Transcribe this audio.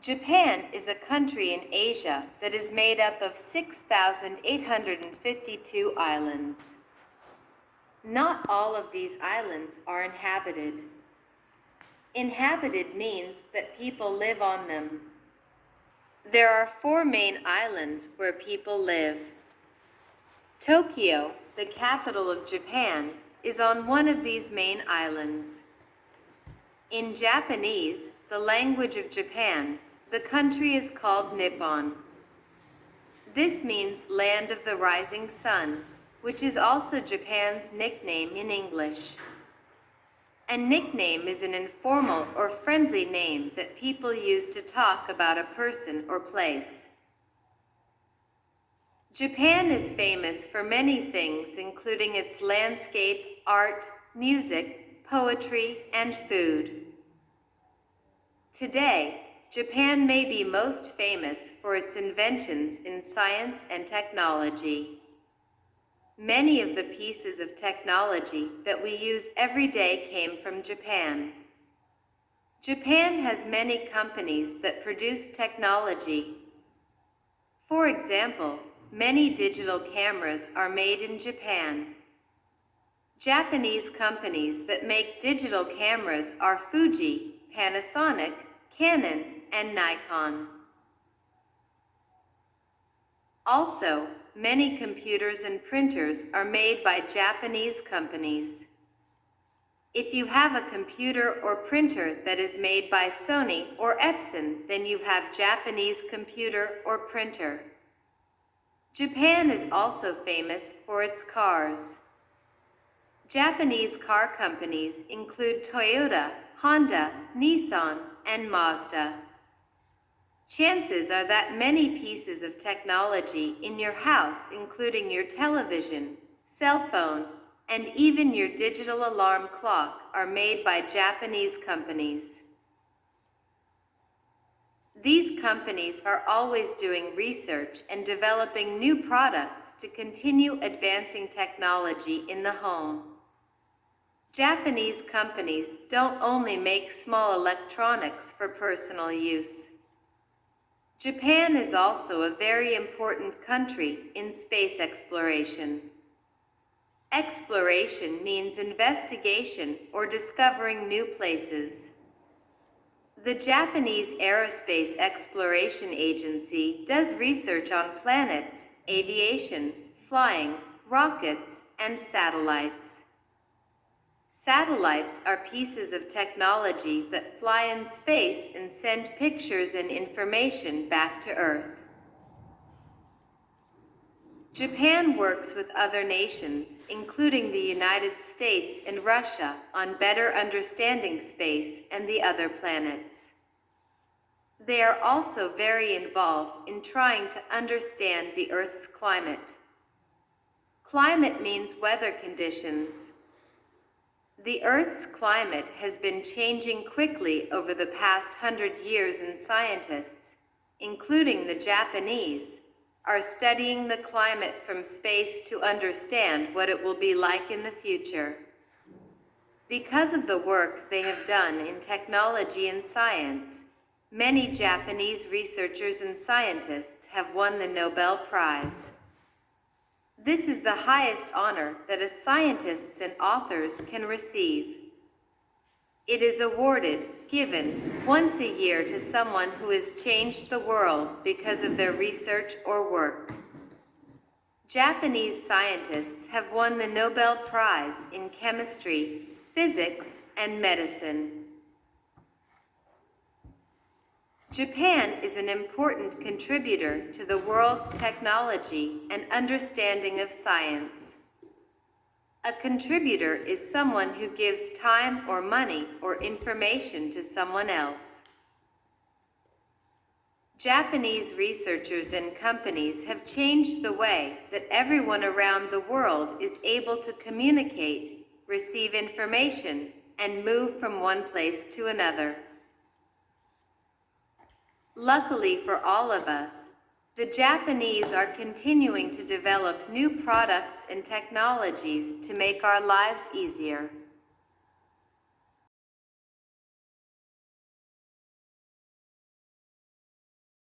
Japan is a country in Asia that is made up of 6,852 islands. Not all of these islands are inhabited. Inhabited means that people live on them. There are 4 main islands where people live. Tokyo, the capital of Japan, is on one of these main islands. In Japanese, the language of Japan, the country is called Nippon. This means land of the rising sun, which is also Japan's nickname in English. A nickname is an informal or friendly name that people use to talk about a person or place. Japan is famous for many things, including its landscape, art, music, poetry, and food. Today, Japan may be most famous for its inventions in science and technology. Many of the pieces of technology that we use every day came from Japan. Japan has many companies that produce technology. For example, many digital cameras are made in Japan. Japanese companies that make digital cameras are Fuji, Panasonic, Canon, and Nikon. Also, many computers and printers are made by Japanese companies. If you have a computer or printer that is made by Sony or Epson, then you have Japanese computer or printer. Japan is also famous for its cars. Japanese car companies include Toyota, Honda, Nissan, and Mazda. Chances are that many pieces of technology in your house, including your television, cell phone, and even your digital alarm clock, are made by Japanese companies. These companies are always doing research and developing new products to continue advancing technology in the home. Japanese companies don't only make small electronics for personal use. Japan is also a very important country in space exploration. Exploration means investigation or discovering new places. The Japanese Aerospace Exploration Agency does research on planets, aviation, flying, rockets, and satellites. Satellites are pieces of technology that fly in space and send pictures and information back to Earth. Japan works with other nations, including the United States and Russia, on better understanding space and the other planets. They are also very involved in trying to understand the Earth's climate. Climate means weather conditions. The Earth's climate has been changing quickly over the past 100 years, and scientists, including the Japanese, are studying the climate from space to understand what it will be like in the future. Because of the work they have done in technology and science, many Japanese researchers and scientists have won the Nobel Prize. This is the highest honor that a scientists and authors can receive. It is given once a year to someone who has changed the world because of their research or work. Japanese scientists have won the Nobel Prize in chemistry, physics, and medicine. Japan is an important contributor to the world's technology and understanding of science. A contributor is someone who gives time or money or information to someone else. Japanese researchers and companies have changed the way that everyone around the world is able to communicate, receive information, and move from one place to another. Luckily for all of us, the Japanese are continuing to develop new products and technologies to make our lives easier.